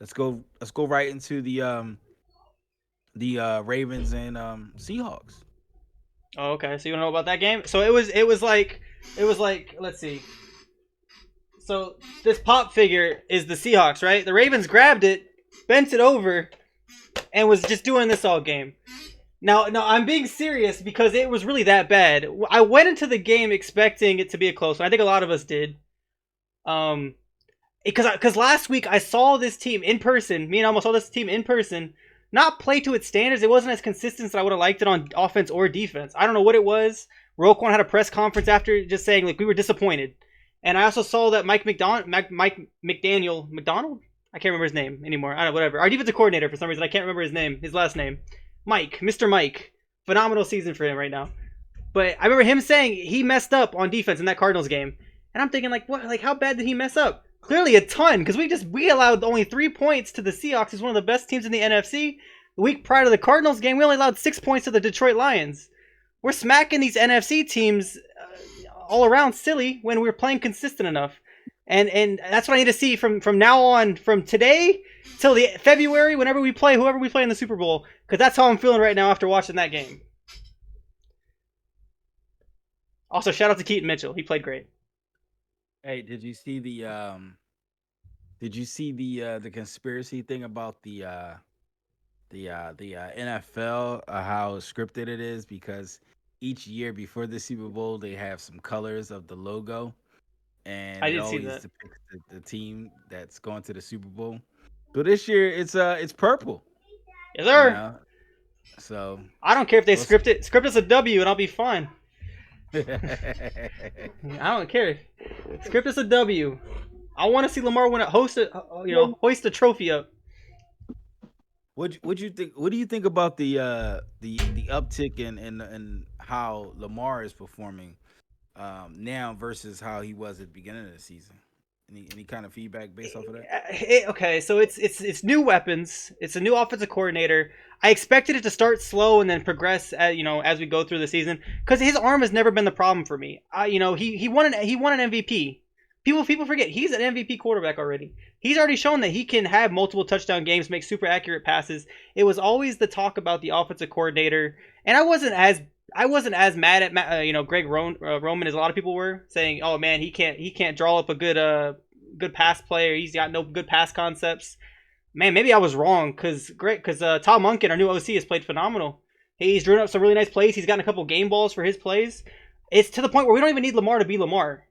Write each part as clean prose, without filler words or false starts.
Let's go right into the Ravens and Seahawks. Oh, okay. So you don't know about that game? So it was like let's see. So this pop figure is the Seahawks, right? The Ravens grabbed it, bent it over, and was just doing this all game. Now, no, I'm being serious because it was really that bad. I went into the game expecting it to be a close one. I think a lot of us did. Um, because last week I saw this team in person. Me and almost saw this team in person. Not play to its standards. It wasn't as consistent as I would have liked it on offense or defense. I don't know what it was. Roquan had a press conference after just saying like we were disappointed. And I also saw that Mike McDaniel McDonald. I can't remember his name anymore. I don't know, whatever. Our defensive coordinator for some reason I can't remember his name, his last name. Mr. Mike. Phenomenal season for him right now. But I remember him saying he messed up on defense in that Cardinals game. And I'm thinking like what, like how bad did he mess up? Clearly a ton, because we allowed only 3 points to the Seahawks, who's one of the best teams in the NFC. The week prior to the Cardinals game, we only allowed 6 points to the Detroit Lions. We're smacking these NFC teams all around silly when we're playing consistent enough. And that's what I need to see from now on, from today till the February, whenever we play whoever we play in the Super Bowl, because that's how I'm feeling right now after watching that game. Also, shout out to Keaton Mitchell. He played great. Hey, did you see the conspiracy thing about the NFL, how scripted it is, because each year before the Super Bowl they have some colors of the logo, and I it did see always that. depicts the team that's going to the Super Bowl. So this year it's purple, Yes, you sir. know. So I don't care if they we'll see. script it. Script us a W and I'll be fine. I don't care. Script us a W. I want to see Lamar win a hoist a trophy up. What you think? What do you think about the uptick in how Lamar is performing now versus how he was at the beginning of the season? Any kind of feedback based off of that? Okay, so it's new weapons. It's a new offensive coordinator. I expected it to start slow and then progress, as we go through the season, because his arm has never been the problem for me. He won an MVP. People forget he's an MVP quarterback already. He's already shown that he can have multiple touchdown games, make super accurate passes. It was always the talk about the offensive coordinator, and I wasn't as mad at Greg Roman as a lot of people were saying. Oh man, he can't draw up a good pass player. He's got no good pass concepts. Man, maybe I was wrong because Tom Munkin, our new OC, has played phenomenal. He's drawn up some really nice plays. He's gotten a couple game balls for his plays. It's to the point where we don't even need Lamar to be Lamar.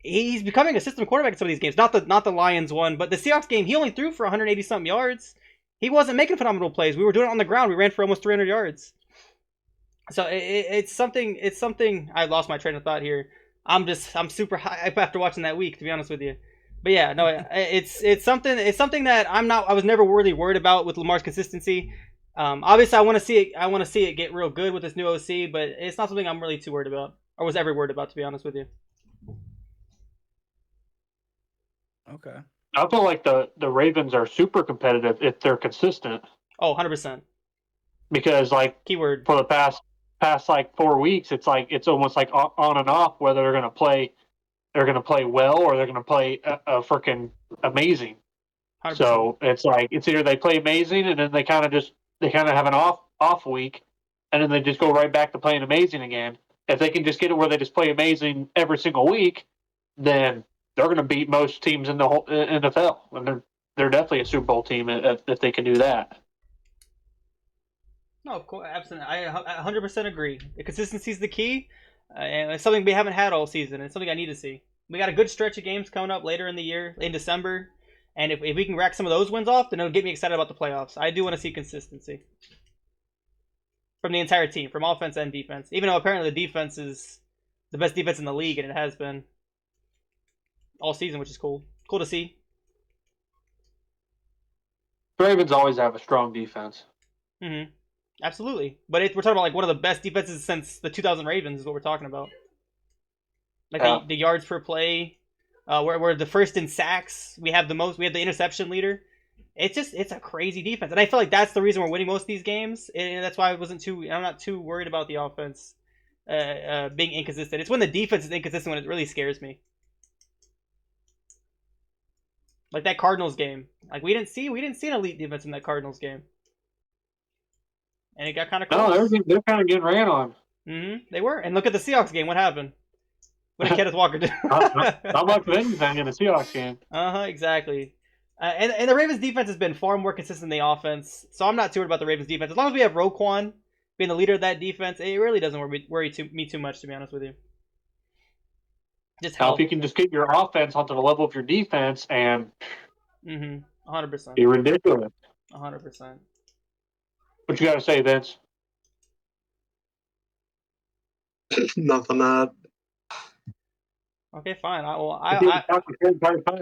He's becoming a system quarterback in some of these games. Not the Lions one, but the Seahawks game, he only threw for 180 something yards. He wasn't making phenomenal plays. We were doing it on the ground. We ran for almost 300 yards. So it's something. It's something. I lost my train of thought here. I'm super hype after watching that week, to be honest with you. But yeah, no, it's something that I was never really worried about with Lamar's consistency. Obviously, I want to see it get real good with this new OC, but it's not something I'm really too worried about, or was ever worried about, to be honest with you. Okay. I feel like the Ravens are super competitive if they're consistent Oh, 100%. because like Keyword. for the past like 4 weeks, it's like it's almost like on and off whether they're gonna play well or they're gonna play a freaking amazing. 100%. So it's like it's either they play amazing and then they kind of have an off week, and then they just go right back to playing amazing again. If they can just get it where they just play amazing every single week, then they're going to beat most teams in the whole NFL, and they're definitely a Super Bowl team if they can do that. No, of course, absolutely. I 100% agree. The consistency is the key, and it's something we haven't had all season. It's something I need to see. We got a good stretch of games coming up later in the year, in December, and if we can rack some of those wins off, then it'll get me excited about the playoffs. I do want to see consistency from the entire team, from offense and defense. Even though apparently the defense is the best defense in the league, and it has been all season, which is cool. Cool to see. Ravens always have a strong defense. Hmm. Absolutely, but we're talking about like one of the best defenses since the 2000 Ravens is what we're talking about. Like Yeah. the yards per play, we're the first in sacks. We have the most. We have the interception leader. It's a crazy defense, and I feel like that's the reason we're winning most of these games, and that's why I'm not too worried about the offense being inconsistent. It's when the defense is inconsistent when it really scares me. Like that Cardinals game. Like we didn't see an elite defense in that Cardinals game, and it got kind of No, close. they're kind of getting ran on. They were. And look at the Seahawks game. What happened? What did Kenneth Walker do? Not much of anything in the Seahawks game. Exactly. And the Ravens defense has been far more consistent than the offense, so I'm not too worried about the Ravens defense. As long as we have Roquan being the leader of that defense, it really doesn't worry me too much, to be honest with you. Just Now, help. if you can just get your offense onto the level of your defense, and 100%. be ridiculous. 100%. What you got to say, Vince? Nothing. Okay, fine.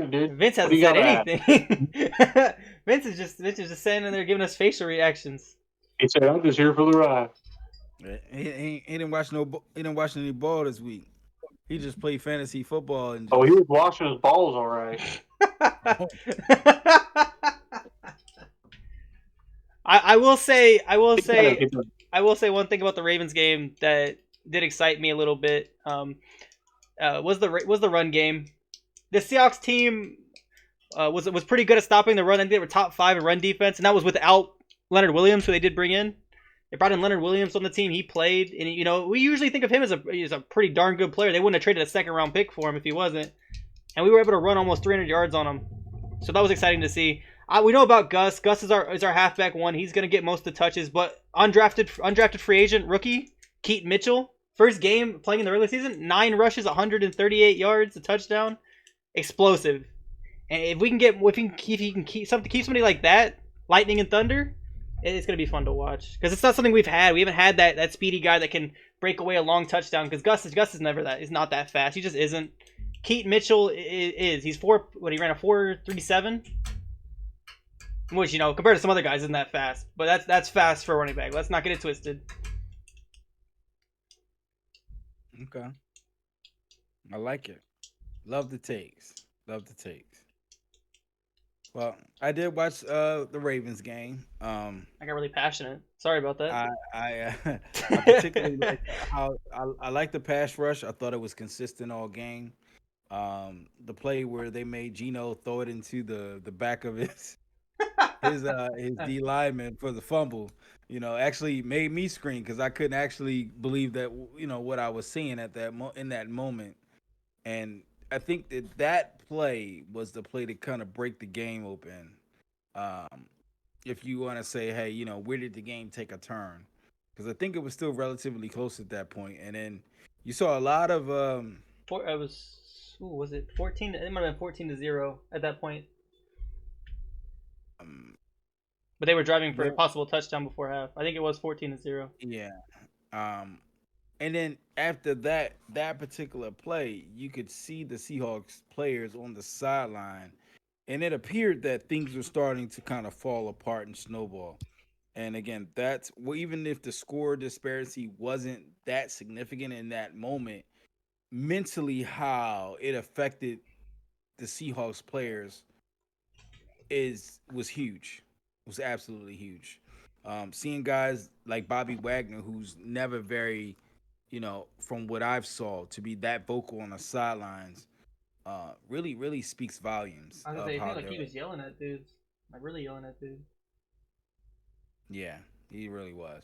Dude. Vince hasn't said anything. Vince is just standing there giving us facial reactions. He said, "I'm just here for the ride." He didn't watch he didn't watch any ball this week. He just played fantasy football and Oh, he was washing his balls, all right. I will say one thing about the Ravens game that did excite me a little bit. Was the run game. The Seahawks team was pretty good at stopping the run. I think they were top 5 in run defense, and that was without Leonard Williams, who they did bring in. They brought in Leonard Williams on the team. He played, and we usually think of him as a pretty darn good player. They wouldn't have traded a second-round pick for him if he wasn't. And we were able to run almost 300 yards on him, so that was exciting to see. We know about Gus. Gus is our halfback one. He's gonna get most of the touches, but undrafted free agent rookie Keaton Mitchell, first game playing in the early season, 9 rushes, 138 yards, a touchdown, explosive. And if he can keep somebody like that, lightning and thunder, it's gonna be fun to watch because it's not something we've had. We haven't had that speedy guy that can break away a long touchdown. Because Gus is never that. He's not that fast. He just isn't. Keaton Mitchell is. He's he ran a 4.37, which compared to some other guys isn't that fast. But that's fast for a running back. Let's not get it twisted. Okay. I like it. Love the takes. Well, I did watch the Ravens game. I got really passionate. Sorry about that. I particularly like how I like the pass rush. I thought it was consistent all game. The play where they made Geno throw it into the back of his D lineman for the fumble, actually made me scream because I couldn't actually believe that what I was seeing at in that moment. And I think that play was the play to kind of break the game open. If you want to say, hey, where did the game take a turn? Because I think it was still relatively close at that point. And then you saw a lot of. Was it 14? It might have been 14-0 at that point. But they were driving for a possible touchdown before half. I think it was 14-0. Yeah. And then after that particular play, you could see the Seahawks players on the sideline, and it appeared that things were starting to kind of fall apart and snowball. And again, even if the score disparity wasn't that significant in that moment, mentally how it affected the Seahawks players was huge. It was absolutely huge. Seeing guys like Bobby Wagner, who's never very from what I've saw, to be that vocal on the sidelines, really, really speaks volumes. I was gonna say, I feel like he was yelling at dudes, like really yelling at dudes. Yeah, he really was.